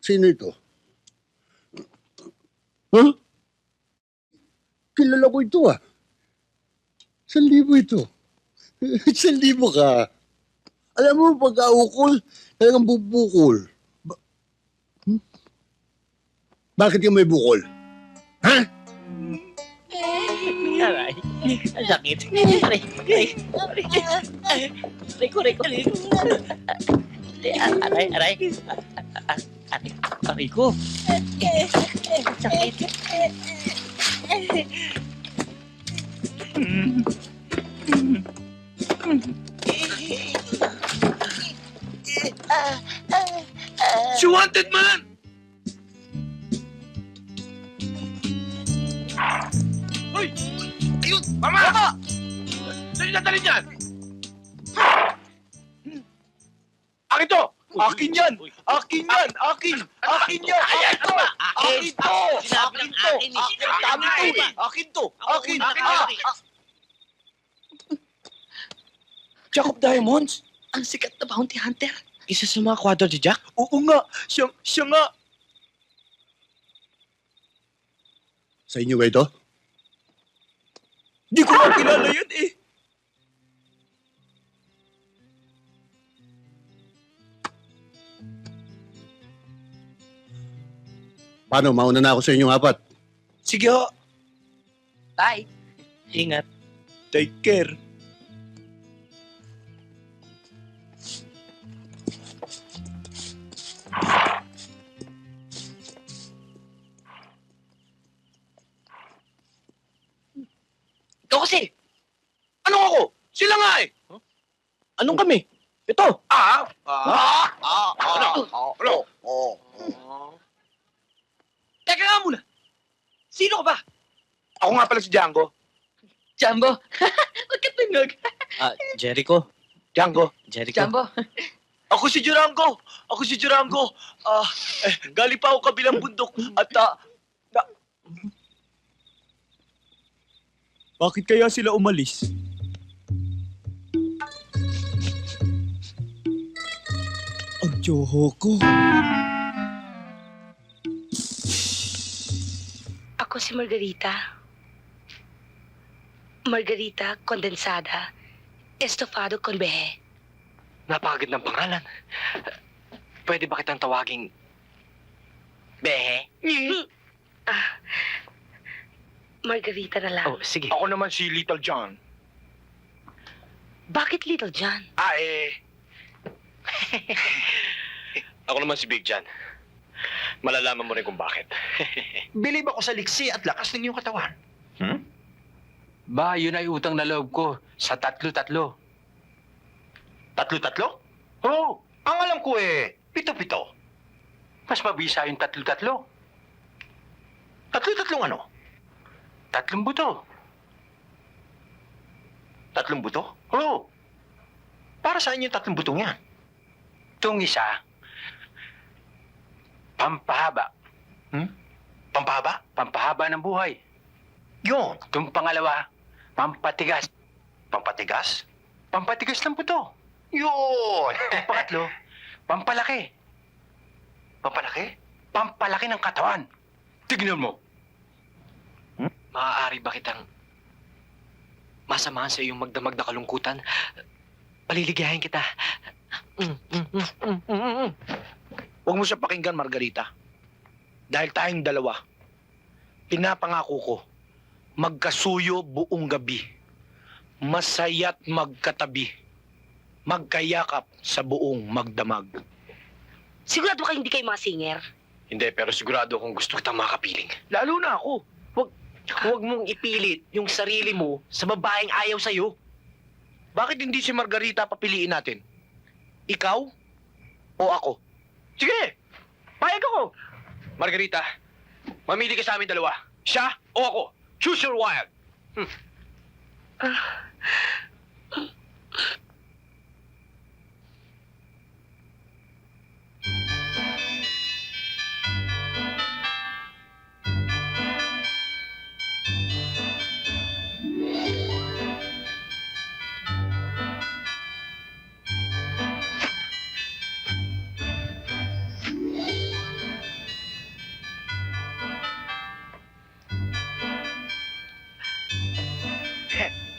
Sino ito? Huh? Kilala ko ito ah. 1,000 ito. 1,000 ka. Alam mo, pagka-ukol, talagang bubukol. Bakit ka may bukol? Ha? Aray, ang sakit. Aray, aray, aray. Aray ko, aray ko. Aray, aray. Aray ko. Ang sakit. Si Wanted Man! Hoy! Ayun! Mama! Mama! Saan yung dadalhin yan? Akin to! Akin yan! Akin yan! Akin! Akin yan! Akin to! Akin to! Akin to! Akin to! Akin! Jack of Diamonds? Ang sikat na bounty hunter. Isa sa mga kwadro ni Jack? Oo nga! Siya nga! Sa inyo ba ito? Di ko nga kilala yan eh! Paano? Mauna na ako sa inyong apat. Sige ho! Tay, ingat. Take care! Ikaw kasi. Anong ako? Sila nga eh! Anong kami? Ito. Ano? Teka nga muna. Sino ka ba? Ako nga pala si Django. Jumbo. Huwag ka tunog. Jericho. Django. Jericho. Jumbo. Ako si Durango. Ako si Durango. Galing pa ako kabilang bundok at Bakit kaya sila umalis? Ang tsoho ko. Ako si Margarita. Margarita Condensada Estofado con Behe. Napakagad ng pangalan. Pwede ba kitang tawaging Behe? Margarita na lang. Oh, sige. Ako naman si Little John. Bakit Little John? Ako naman si Big John. Malalaman mo rin kung bakit. Bilib ako sa liksi at lakas ng iyong katawan. Ba, yun ay utang na loob ko sa tatlo-tatlo. Tatlo-tatlo? Oo. Ang alam ko pito-pito. Mas mabisa yung tatlo-tatlo. Tatlo-tatlong ano? Tatlong buto. Tatlong buto? Oo. Para saan yung tatlong butong yan? Itong isa, pampahaba. Pampahaba? Pampahaba ng buhay. Yun. Itong pangalawa, pampatigas. Pampatigas? Pampatigas ng buto. Yun. Itong pangatlo, pampalaki. Pampalaki? Pampalaki ng katawan. Tignan mo. Maaari ba kitang masamahan sa iyong magdamag na kalungkutan? Paliligayahin kita. Huwag mo siya pakinggan, Margarita. Dahil tayong dalawa, pinapangako ko, magkasuyo buong gabi. Masaya't magkatabi. Magkayakap sa buong magdamag. Sigurado kayo hindi kayo mga singer? Hindi, pero sigurado akong gusto kitang makapiling. Lalo na ako. Huwag mong ipilit yung sarili mo sa babaeng ayaw sa'yo. Bakit hindi si Margarita papiliin natin? Ikaw o ako? Sige! Payag ako! Margarita, mamili ka sa amin dalawa. Siya o ako. Choose your wild.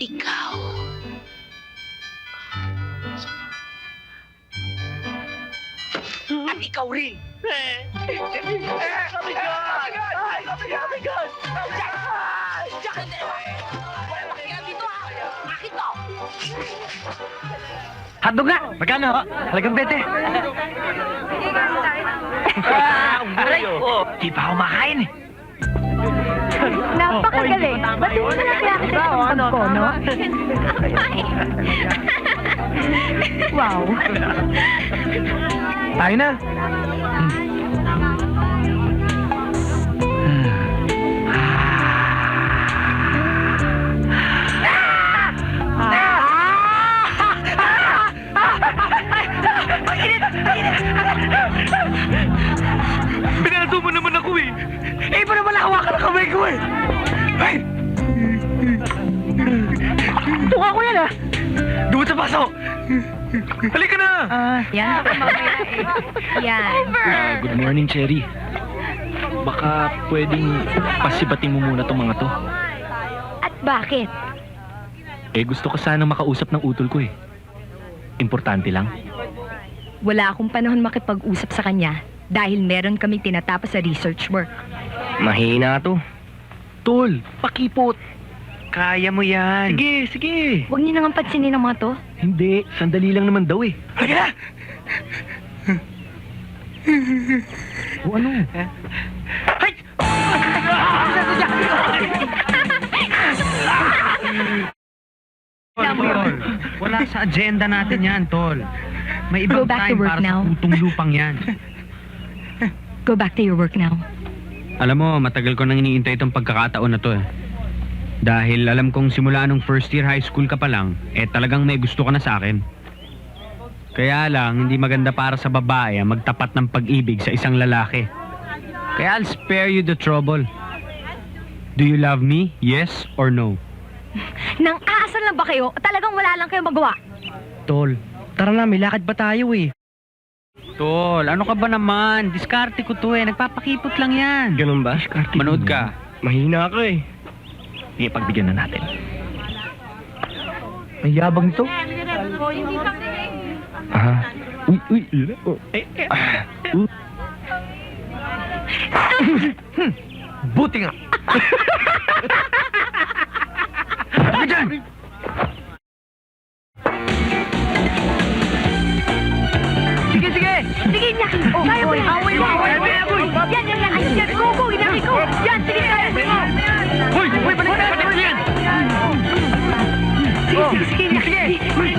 ikaw. At ikaw rin. Hotdog nga! Magkano? Halagang 20. Aray ko. Di pa ako makain eh. Napakagaling. Ba't hindi na nakilakita ang ko, no? Wow. Tayo na. Binato mo naman ako eh. Eh, pa naman hawakan ang kamay ko eh. Ay! Tunga ko yan ah. Doon sa paso. Halika na. Yan. Yan. Good morning, Cherry. Baka pwedeng pasibating mo muna tong mga to. At bakit? Eh, gusto ko sana makausap ng utol ko eh. Importante lang. Wala akong panahon makipag-usap sa kanya dahil meron kaming tinatapos sa research work. Mahina to. Tol, pakipot. Kaya mo yan. Sige, sige. Huwag niyo nang pansinin ang mga to. Hindi, sandali lang naman daw eh. Halika na. O ano? Ay! Tol, wala sa agenda natin yan, Tol. May ibang Go back to time work para now. sa putong lupang yan. Go back to your work now. Alam mo, matagal ko nang iniintay itong pagkakataon na to eh. Dahil alam kong simula nung first year high school ka pa lang, eh talagang may gusto ka na sa akin. Kaya lang, hindi maganda para sa babae ang magtapat ng pag-ibig sa isang lalaki. Kaya I'll spare you the trouble. Do you love me? Yes or no? Nang aasal lang ba kayo? Talagang wala lang kayo magawa. Tol, tara na, may lakad pa tayo eh. Tol, ano ka ba naman? Diskarte ko to eh, nagpapakipot lang yan. Ganun ba? Manood ka. Mahina ka eh. Sige, pagbigyan na natin. May yabang to. Aha. Uy, uy. Oh. Buti nga. Halika dyan. Sige, sige! Sige, Inaki! Oh, kaya mo yan! Away mo! Away mo! Yan, yan, yan! Ayun, yan! Go, go! Inaki ko! Yan, sige, kaya mo! Hoy! Hoy! Balik ka! Balik ka yan! Sige, sige, sige, Inaki!